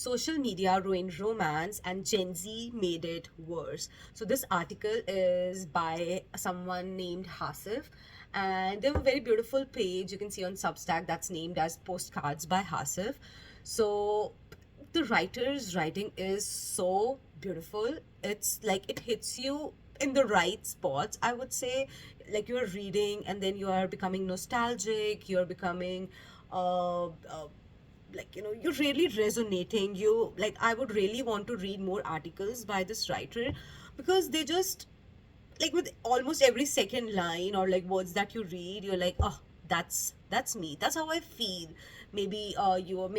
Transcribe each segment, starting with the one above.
social media ruined romance and Gen Z made it worse. So this article is by someone named Hasif, and they have a very beautiful page you can see on Substack that's named as Postcards by Hasif. So the writer's writing is so beautiful. It's like it hits you in the right spots, I would say. Like you're reading and then you are becoming nostalgic, you're becoming like, you're really resonating. You like, I would really want to read more articles by this writer, because they just, like, with almost every second line or like words that you read, you're like, oh, that's me, that's how I feel. Maybe you are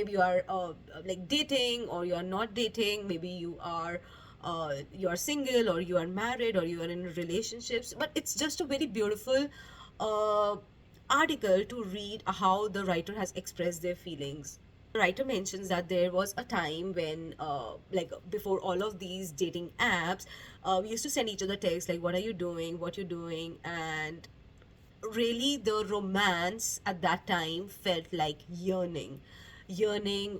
like dating, or you are not dating, maybe you are single, or you are married, or you are in relationships, but it's just a very beautiful uh, article to read how the writer has expressed their feelings. The writer mentions that there was a time when, like, before all of these dating apps, we used to send each other texts like, "What are you doing? What you doing?" And really, the romance at that time felt like yearning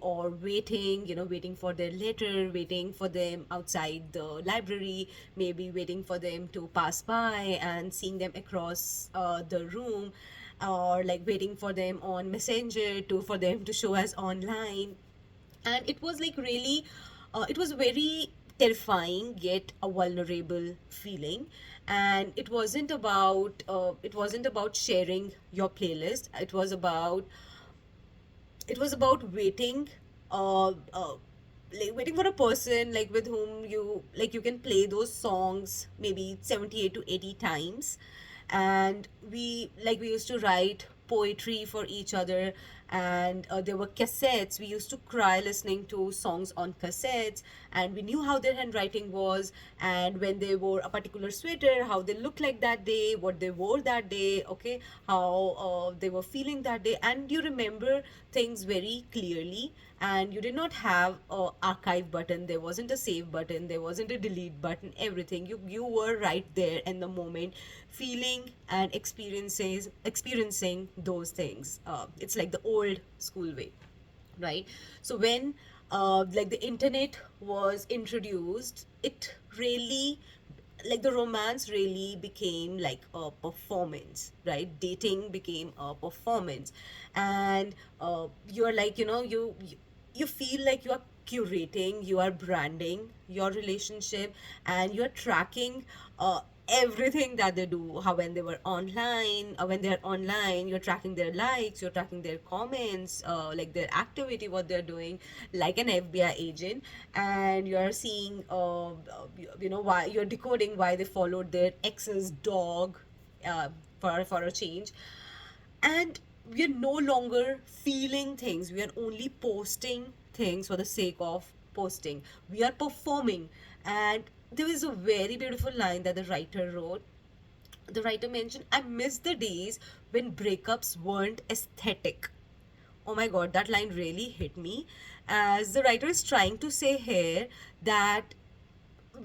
or waiting, waiting for their letter, waiting for them outside the library, maybe waiting for them to pass by and seeing them across the room, or like waiting for them on Messenger to for them to show us online. And it was like really, it was very terrifying yet a vulnerable feeling. And it wasn't about sharing your playlist. It was about waiting, like waiting for a person, like with whom you can play those songs maybe 78 to 80 times. And we used to write poetry for each other. And there were cassettes. We used to cry listening to songs on cassettes, and we knew how their handwriting was, and when they wore a particular sweater, how they looked like that day, what they wore that day, okay, how they were feeling that day. And you remember things very clearly. And you did not have a archive button, there wasn't a save button, there wasn't a delete button. Everything, you were right there in the moment, feeling and experiencing those things. It's like the old school way, right? So when like the internet was introduced, it really, like the romance really became like a performance, right? Dating became a performance. And you're like, you feel like you are curating, you are branding your relationship, and you're tracking everything that they do. How when they're online, you're tracking their likes, you're tracking their comments, like their activity, what they're doing, like an FBI agent. And you're seeing, why you're decoding why they followed their ex's dog, for a change. And we are no longer feeling things, we are only posting things for the sake of posting. We are performing. And there is a very beautiful line that the writer wrote. The writer mentioned, "I miss the days when breakups weren't aesthetic." Oh my god, that line really hit me. As the writer is trying to say here that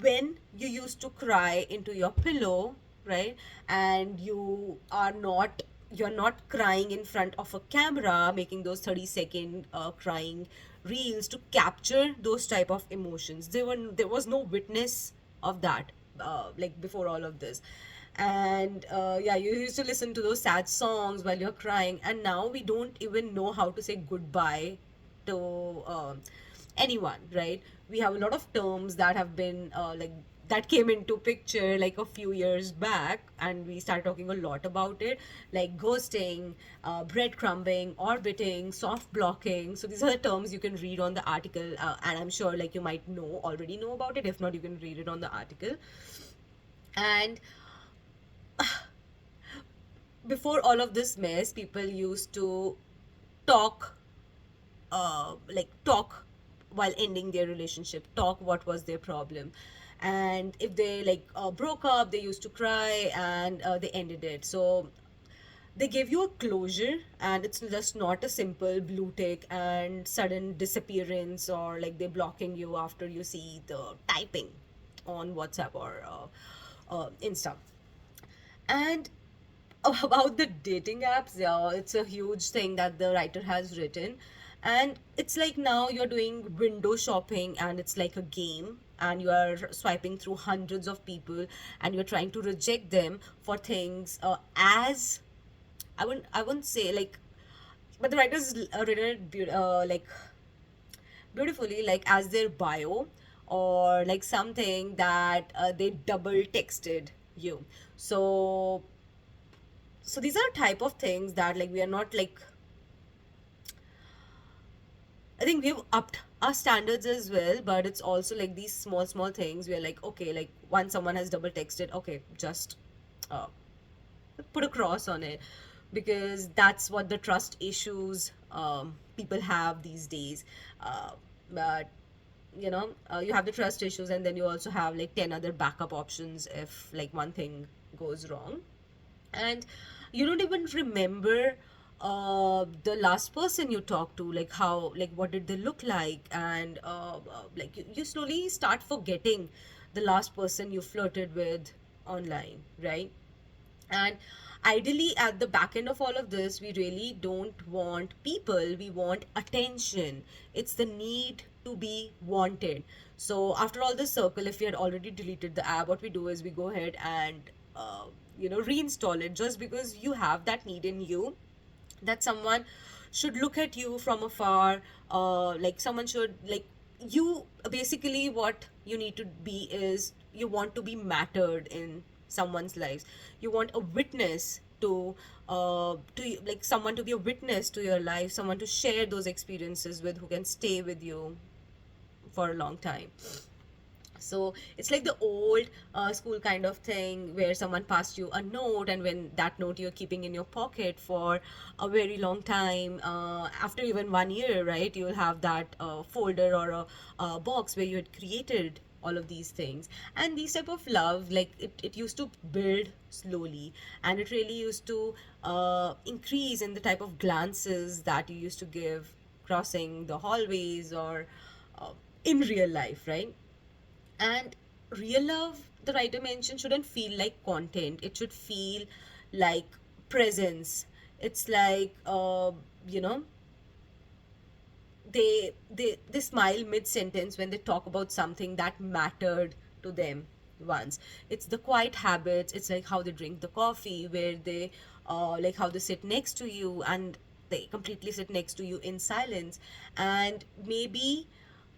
when you used to cry into your pillow, right? And you're not crying in front of a camera, making those 30-second crying reels to capture those type of emotions. There was no witness of that, like before all of this. And yeah, you used to listen to those sad songs while you're crying, and now we don't even know how to say goodbye to anyone, right? We have a lot of terms that have been like that came into picture like a few years back, and we started talking a lot about it, like ghosting, breadcrumbing, orbiting, soft blocking. So these are the terms you can read on the article, and I'm sure like you might already know about it. If not, you can read it on the article. And before all of this mess, people used to talk, talk while ending their relationship, talk what was their problem. And if they like broke up, they used to cry, and they ended it. So they give you a closure, and it's just not a simple blue tick and sudden disappearance, or like they blocking you after you see the typing on WhatsApp or Insta. And about the dating apps, yeah, it's a huge thing that the writer has written. And it's like now you're doing window shopping and it's like a game, and you are swiping through hundreds of people and you're trying to reject them for things as I wouldn't say like, but the writers written it like beautifully, like as their bio, or like something that they double texted you. So these are type of things that like we are not like, I think we've upped our standards as well, but it's also like these small small things. We're like, okay, like once someone has double texted, okay, just uh, put a cross on it, because that's what the trust issues people have these days. But you have the trust issues, and then you also have like 10 other backup options if like one thing goes wrong. And you don't even remember the last person you talked to, like how, like what did they look like, and like you slowly start forgetting the last person you flirted with online, right? And ideally, at the back end of all of this, we really don't want people, we want attention. It's the need to be wanted. So, after all this circle, if we had already deleted the app, what we do is we go ahead and reinstall it, just because you have that need in you that someone should look at you from afar. Like someone should like you. Basically what you need to be is, you want to be mattered in someone's lives. You want a witness like someone to be a witness to your life, someone to share those experiences with, who can stay with you for a long time. So it's like the old school kind of thing, where someone passed you a note, and when that note you're keeping in your pocket for a very long time, after even 1 year, right, you'll have that folder or a box where you had created all of these things. And these type of love, like it used to build slowly, and it really used to increase in the type of glances that you used to give crossing the hallways, or uh, in real life, right? And real love, the writer mentioned, shouldn't feel like content. It should feel like presence. It's like, you know, they smile mid sentence when they talk about something that mattered to them once. It's the quiet habits. It's like how they drink the coffee, where they like how they sit next to you, and they completely sit next to you in silence. And maybe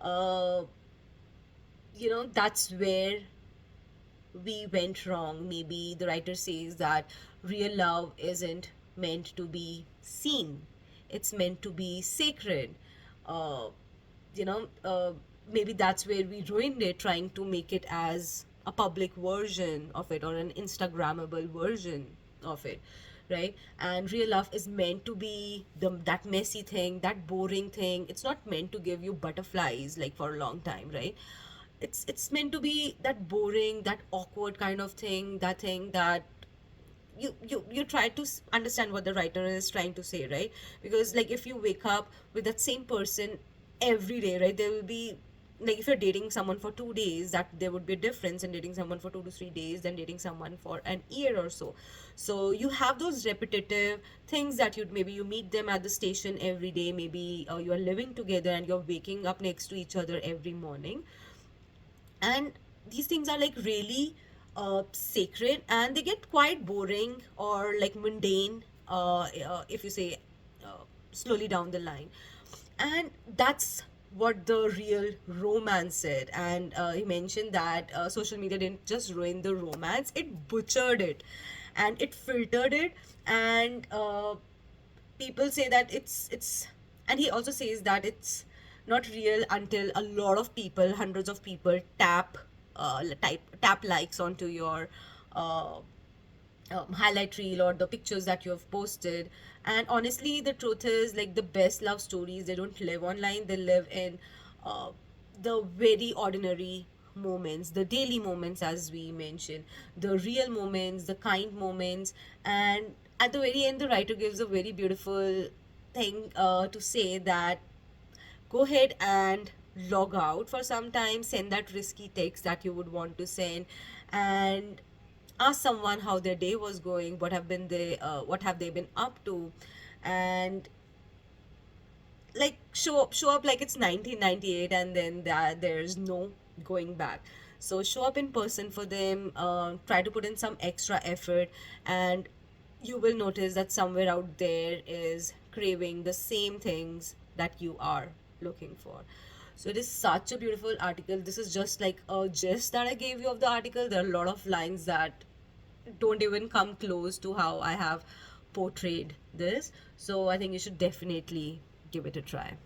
uh, that's where we went wrong. Maybe the writer says that real love isn't meant to be seen, it's meant to be sacred. Uh, you know, uh, Maybe that's where we ruined it, trying to make it as a public version of it, or an Instagrammable version of it, right? And real love is meant to be that messy thing, that boring thing. It's not meant to give you butterflies like for a long time, right? It's meant to be that boring, that awkward kind of thing, that thing that you try to understand what the writer is trying to say, right? Because like if you wake up with that same person every day, right, there will be, like if you're dating someone for 2 days, that there would be a difference in dating someone for 2 to 3 days than dating someone for an year or so. So you have those repetitive things that you meet them at the station every day, maybe you are living together and you're waking up next to each other every morning. And these things are like really sacred, and they get quite boring or like mundane, if you say slowly down the line. And that's what the real romance said. And he mentioned that social media didn't just ruin the romance, it butchered it, and it filtered it. And people say that it's and he also says that it's not real until a lot of people, hundreds of people, tap likes onto your uh, highlight reel or the pictures that you have posted. And honestly, the truth is, like, the best love stories, they don't live online, they live in uh, the very ordinary moments, the daily moments, as we mentioned, the real moments, the kind moments. And at the very end, the writer gives a very beautiful thing to say that go ahead and log out for some time, send that risky text that you would want to send, and ask someone how their day was going, what have they been up to. And show up like it's 1998, and then there's no going back. So show up in person for them, try to put in some extra effort, and you will notice that somewhere out there is craving the same things that you are looking for. So it is such a beautiful article. This is just like a gist that I gave you of the article. There are a lot of lines that don't even come close to how I have portrayed this. So I think you should definitely give it a try.